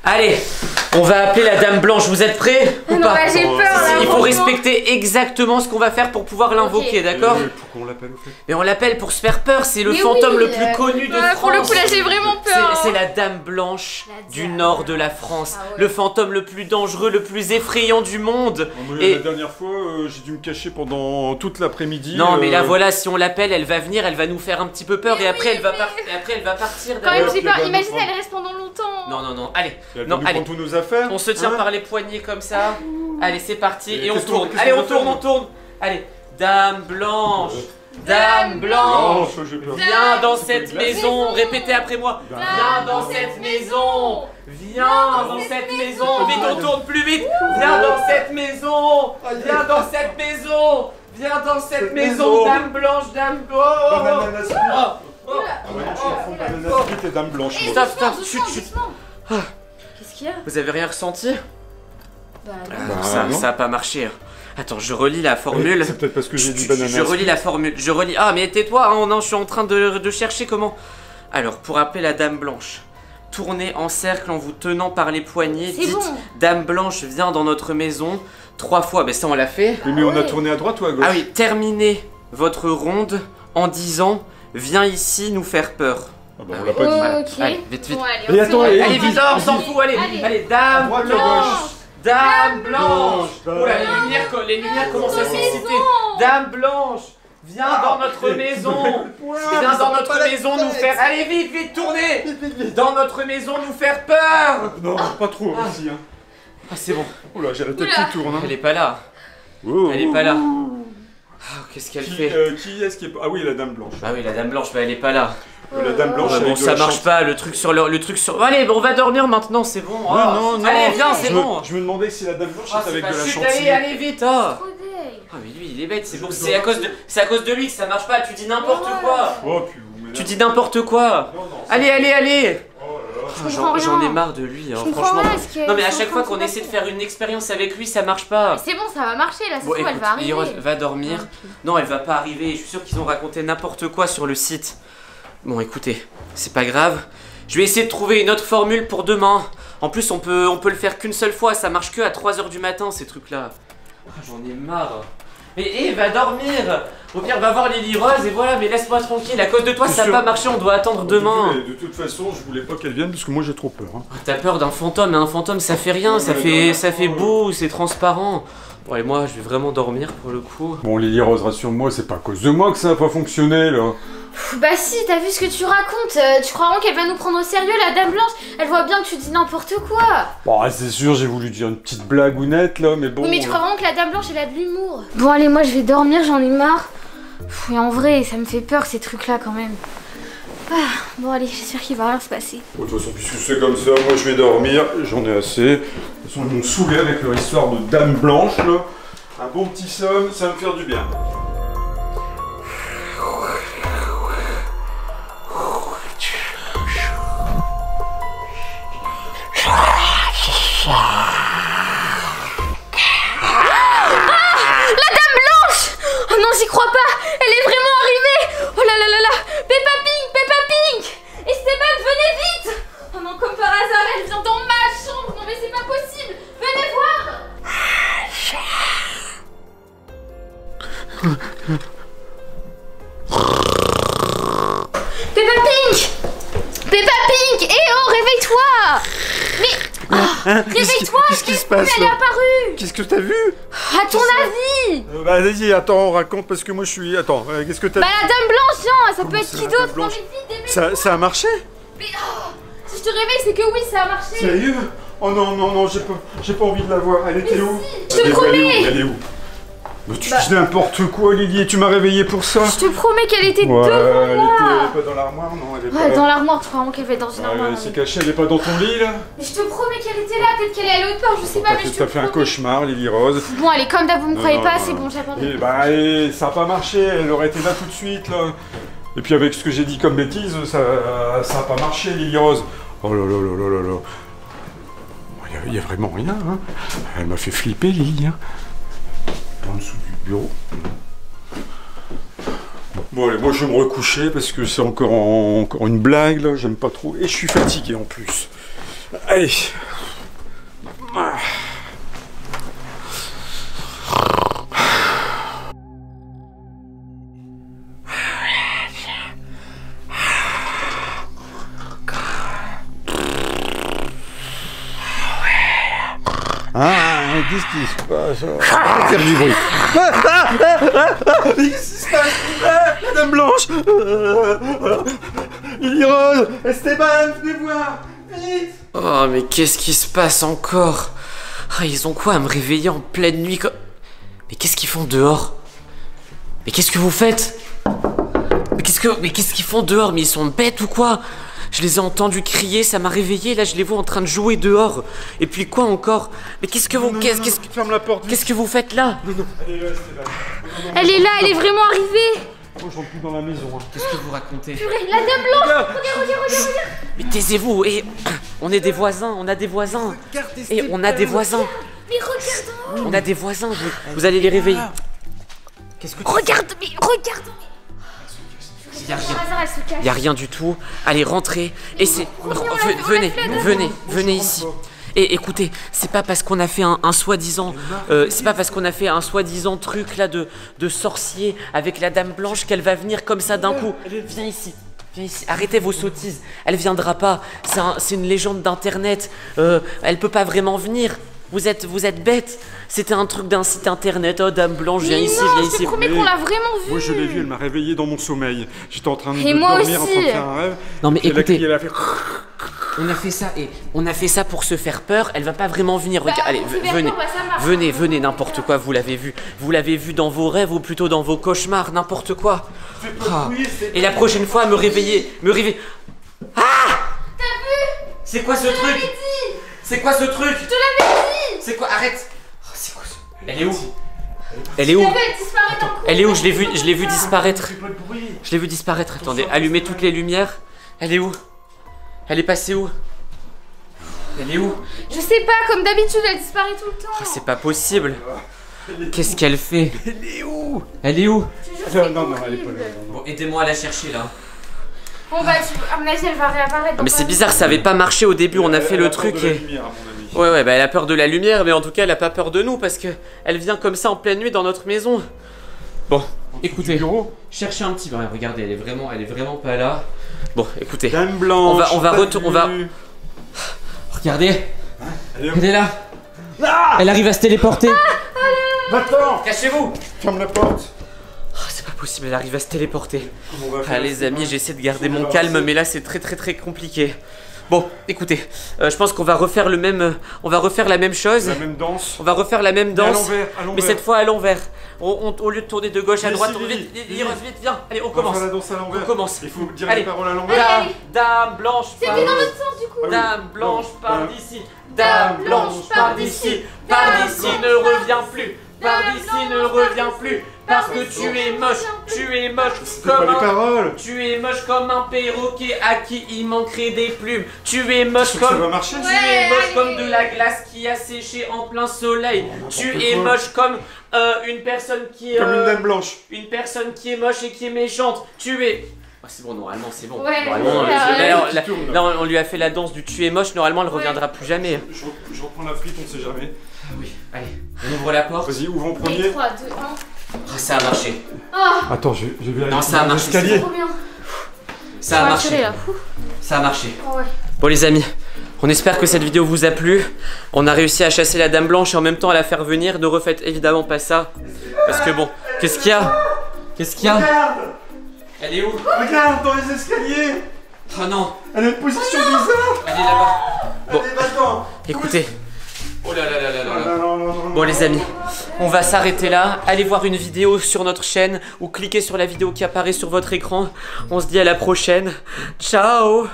Allez, on va appeler la Dame Blanche, vous êtes prêts ou Non, pas? bah, j'ai peur là. Il faut respecter exactement ce qu'on va faire pour pouvoir l'invoquer, d'accord? Pourquoi on l'appelle au fait? Mais on l'appelle pour se faire peur, c'est le Mais fantôme oui, le plus connu de France. Pour le coup, là, j'ai vraiment peur. C'est la Dame Blanche du Dame nord de la France, Ah ouais. le fantôme le plus dangereux, le plus effrayant du monde. Et la dernière fois, j'ai dû me cacher pendant toute l'après-midi. Non, mais là voilà, si on l'appelle, elle va venir, elle va nous faire un petit peu peur et après, elle va partir. Quand même, d'ailleurs. j'ai peur. elle va nous Imagine, prendre. elle reste pendant longtemps. Non, allez. Elle Non, va nous allez. prendre tous nos affaires. On se tient hein? par les poignets comme ça. Allez, c'est parti. Et on qu'est-ce tourne. qu'est-ce Allez, qu'on on va tourne, faire on tourne. Allez, Dame Blanche. Dame Blanche. Non, j'ai peur. Viens dans cette glace. maison. Répétez après moi. Viens dans cette maison. Viens dans cette maison. Vite, on tourne plus vite. Viens dans cette maison. Viens dans cette maison. Viens dans cette maison. Dame Blanche, Dame Blanche. Banana split. Oh, oh, Ah ouais, je suis à fond banana split et dame blanche. Eh, moi. Stop, doucement, chut. doucement. Ah. Qu'est-ce qu'il y a? Vous avez rien ressenti? Bah, non. Ça a pas marché. Attends, je relis la formule. C'est peut-être parce que j'ai dit banana Je relis la formule. Je relis. Ah, mais tais-toi, hein, non, je suis en train de chercher comment. Alors, pour appeler la Dame Blanche, tournez en cercle en vous tenant par les poignets. C'est Dites bon. Dame Blanche, viens dans notre maison 3 fois. Ben, ça, on l'a fait. Oui, mais on a ouais. tourné à droite ou à gauche? Ah oui, terminez votre ronde en disant viens ici nous faire peur. Ah bah, on l'a pas dit. Voilà. Ok. Allez, vite. Bon, allez, Et on attends, fait- et- Allez, vite, on s'en fout, allez. Allez. Dame À droite ou à Blanche. gauche? Dame Blanche. Blanche. Oula, les lumières commencent à s'exciter. Dame Blanche, viens dans notre maison. Viens dans notre maison nous faire. Allez, vite, tournez. Dans notre maison nous faire peur. Non, pas trop aussi. Hein. Ah, c'est bon. Oula, j'ai la tête Oula. qui tourne. Hein. Elle est pas là. Oh. Elle est pas là. Ah, qu'est-ce qu'elle fait? Qui est-ce qui est... Ah oui, la dame blanche. Ah oui, la Dame Blanche, bah elle est pas là. La dame blanche, Ah, bon, avec de ça la marche chance. pas. Le truc sur Allez, bon, on va dormir maintenant, c'est bon. Non, Ah. non, non. Allez, viens, c'est je bon. Je me demandais si la dame blanche Ah, était c'est avec pas de la chute, chantilly. allez, vite, ah. Trop deg. Ah mais lui il est bête, c'est à cause de lui que ça marche pas, tu dis n'importe quoi. Oh, puis vous m'énervez. Tu dis n'importe quoi. Non, non, Allez. Oh là là. Je comprends J'en ai rien. marre de lui, hein, Je comprends franchement. rien, ce que- Non mais à c'est chaque en fois train qu'on de se essaie de passer. faire une expérience avec lui, ça marche pas. C'est bon, ça va marcher là, ça se Bon, trouve, elle écoute, va arriver. Iros va dormir. Ok. Non, elle va pas arriver, je suis sûr qu'ils ont raconté n'importe quoi sur le site. Bon écoutez, c'est pas grave. Je vais essayer de trouver une autre formule pour demain. En plus on peut le faire qu'une seule fois, ça marche que à 3 h du matin ces trucs là. Ah, j'en ai marre. Mais va dormir. Au pire va voir Lily Rose et voilà, mais laisse-moi tranquille, à cause de toi ça n'a pas marché, on doit attendre demain. De toute façon, je voulais pas qu'elle vienne parce que moi j'ai trop peur. Hein. Ah, t'as peur d'un fantôme, mais un fantôme ça fait rien, ça fait beau, c'est transparent. Bon et moi je vais vraiment dormir pour le coup. Bon, Lily Rose, rassure-moi, c'est pas à cause de moi que ça a pas fonctionné là. Pff, bah si, t'as vu ce que tu racontes. Tu crois vraiment qu'elle va nous prendre au sérieux, la Dame Blanche? Elle voit bien que tu dis n'importe quoi. Bon, c'est sûr, j'ai voulu dire une petite blagounette là, mais bon. Oui, mais tu crois vraiment que la Dame Blanche, elle a de l'humour? Bon, allez, moi je vais dormir, j'en ai marre. Pff, et en vrai, ça me fait peur ces trucs-là quand même. Ah, bon, allez, j'espère qu'il va rien se passer. Bon, de toute façon, puisque c'est comme ça, moi je vais dormir, j'en ai assez. De toute façon, ils m'ont saoulé avec leur histoire de dame blanche là. Un bon petit somme, ça va me faire du bien. La Dame Blanche! Oh non, j'y crois pas! Elle est vraiment arrivée! Oh là là là là! Peppa Pink! Esteban, venez vite! Oh non, comme par hasard, elle vient dans ma chambre! Non mais c'est pas possible! Venez voir! Peppa Pink! Peppa Pink! Eh oh, réveille-toi! Mais... réveille-toi! Qu'est-ce qui se passe Elle est là? apparue! Qu'est-ce que t'as vu? À ton avis! Bah vas-y, attends, on raconte parce que moi je suis... Attends, qu'est-ce que t'as Bah la Dame Blanche, tiens! Ça peut Comment être ça, qui la Dame d'autre? Non mais Blanche vite, dépêche-toi. ça a marché? Mais oh, si je te réveille, c'est que oui, ça a marché! Sérieux? Oh non, non, non, j'ai pas envie de la voir. Elle était où? Je te Elle est où? promets! Elle est où? Mais tu dis n'importe quoi, Lily, et tu m'as réveillé pour ça? Je te promets qu'elle était Ouais, devant elle moi! était pas dans l'armoire, non? Elle est Ouais, pas... dans l'armoire, tu crois vraiment qu'elle va être dans une armoire? elle non, s'est mais... cachée, elle est pas dans ton lit là? mais je te promets qu'elle était là, peut-être qu'elle est allée autre part, je sais pas, mais je te T'as fait un promets. cauchemar, Lily Rose. Bon, allez, comme d'hab, vous me Non, croyez non, pas, non, c'est non. bon, j'abandonne. Et bah, ça a pas marché, elle aurait été là tout de suite là. Et puis avec ce que j'ai dit comme bêtise, ça a pas marché, Lily Rose. Oh là là là là là là. Il y a vraiment rien, hein. Elle m'a fait flipper, Lily, hein. En dessous du bureau. Bon allez, moi je vais me recoucher parce que c'est encore une blague là, j'aime pas trop. Et je suis fatigué en plus. Allez. Ah, qu'est-ce qui se passe? Faire du bruit. Qu'est-ce qui se passe? La Dame Blanche. Lily Rose, Esteban, venez voir. Vite. Oh, mais qu'est-ce qui se passe encore? Ah, ils ont quoi à me réveiller en pleine nuit comme... Mais qu'est-ce qu'ils font dehors? Mais qu'est-ce que vous faites? Mais qu'est-ce qu'ils font dehors? Mais ils sont bêtes ou quoi? Je les ai entendus crier, ça m'a réveillé, là je les vois en train de jouer dehors. Et puis quoi encore? Mais qu'est-ce que vous... Ferme la porte. Qu'est-ce que vous faites là? Elle est là, Esteban. Elle est là, elle est vraiment arrivée. Moi, je rentre plus dans la maison. Hein. Qu'est-ce que vous racontez? Purée, la Dame Blanche. Regarde. Mais taisez-vous, et on est des voisins, on a des voisins. Et on a des voisins. Mais regarde. On a des voisins, vous allez les réveiller. Qu'est-ce que tu... Regarde. Y a rien. Par hasard, elle se cache. Y a rien du tout. Allez, rentrez. Et c'est... Venez ici. Et écoutez, c'est pas parce qu'on a fait un soi-disant... c'est pas parce qu'on a fait un soi-disant truc là de sorcier avec la Dame Blanche qu'elle va venir comme ça d'un coup. Viens ici. Arrêtez vos sottises. Elle viendra pas. C'est une légende d'internet. Elle peut pas vraiment venir. Vous êtes bêtes. C'était un truc d'un site internet. Oh, Dame Blanche, viens ici. Je te promets qu'on l'a vraiment vue. Moi, je l'ai vue, elle m'a réveillé dans mon sommeil. J'étais en train de Et moi dormir, en train de aussi. faire un rêve. Non mais Et elle a écoutez, crié, elle a fait... on a fait ça pour se faire peur. Elle va pas vraiment venir. Bah, Allez, on s'est fait venez, peur, bah, ça marche. venez, n'importe quoi. Vous l'avez vu dans vos rêves ou plutôt dans vos cauchemars, n'importe quoi. Ah. Et la prochaine fois, me réveiller. Ah! T'as vu? C'est quoi ce truc? dit. C'est quoi ce truc? Je te l'avais dit. C'est quoi? Arrête. Oh, c'est quoi ce... Elle est où? Elle est où? T'as vu, elle disparaît d'un coup. Elle est où? Je l'ai vu disparaître. Je l'ai vu disparaître. Attendez, allumez toutes les lumières. Elle est où? Elle est passée où? Elle est où? Je sais pas, comme d'habitude, elle disparaît tout le temps. Oh, c'est pas possible. Qu'est-ce qu'elle fait? Elle est où? Elle est où? Je te jure, c'est Non, elle est pas horrible. là. Bon, aidez-moi à la chercher là. Bon bah, à mon avis, elle va réapparaître. Non, mais c'est bizarre, ça avait pas marché au début, on a fait le truc et... Ouais, bah elle a peur de la lumière, mais en tout cas elle a pas peur de nous parce que elle vient comme ça en pleine nuit dans notre maison. Bon, écoutez, cherchez un petit peu. Ouais, regardez, elle est vraiment pas là. Bon, écoutez, Dame Blanche. on va retourner. Regardez, elle est là. Elle arrive à se téléporter. Va-t'en. Cachez-vous. Ferme la porte. Oh, c'est pas possible, elle arrive à se téléporter. Comment on va faire, Ah les amis, j'essaie de garder mon calme, mais là c'est très compliqué. Bon, écoutez, je pense qu'on va refaire la même chose. La même danse. On va refaire la même Mais à danse, l'envers. mais cette fois à l'envers. Au lieu de tourner de gauche à droite, Vite, vite, vite, vite, viens. Allez, on On va commence. faire la danse à l'envers. On commence. Il faut dire Allez. les paroles à l'envers. Dame Blanche, C'était dans notre sens du coup. Ah oui. Dame Blanche, pars Non. d'ici. Dame Blanche, pars d'ici. Pars d'ici, ne reviens plus. Pars d'ici, ne reviens plus. Parce que tu es moche C'est pas comme les un... paroles. Tu es moche comme un perroquet à qui il manquerait des plumes. Tu es moche Ça va comme... marcher. Tu es moche comme de la glace qui a séché en plein soleil. Tu es quoi. moche comme une personne qui est... Comme une Dame Blanche. Une personne qui est moche et qui est méchante. Tu es... Ah, c'est bon, normalement c'est bon. Ouais, Normalement, ouais, là, ouais. là, on lui a fait la danse du tu es moche, normalement elle reviendra plus jamais. Je reprends la frite, on sait jamais. Oui, allez, on ouvre la porte. Vas-y, ouvre en 3, premier. 2, 1. Ah, ça a marché. Oh, Attends, je vais vérifier. Non, ça a marché, Escalier. trop bien. Ça a marché. Là. Ça a marché. Oh, ouais. Bon les amis, on espère que cette vidéo vous a plu. On a réussi à chasser la Dame Blanche et en même temps à la faire venir. Ne refaites évidemment pas ça. Parce que bon, qu'est-ce qu'il y a? Qu'est-ce qu'il y a? Regarde. Elle est où? Regarde dans les escaliers. Oh non, Elle a une position bizarre. elle est là-bas. Bon. Allez, va-t'en. Écoutez. Oh là là là là là. Non. Bon les amis, on va s'arrêter là. Allez voir une vidéo sur notre chaîne ou cliquez sur la vidéo qui apparaît sur votre écran. On se dit à la prochaine. Ciao.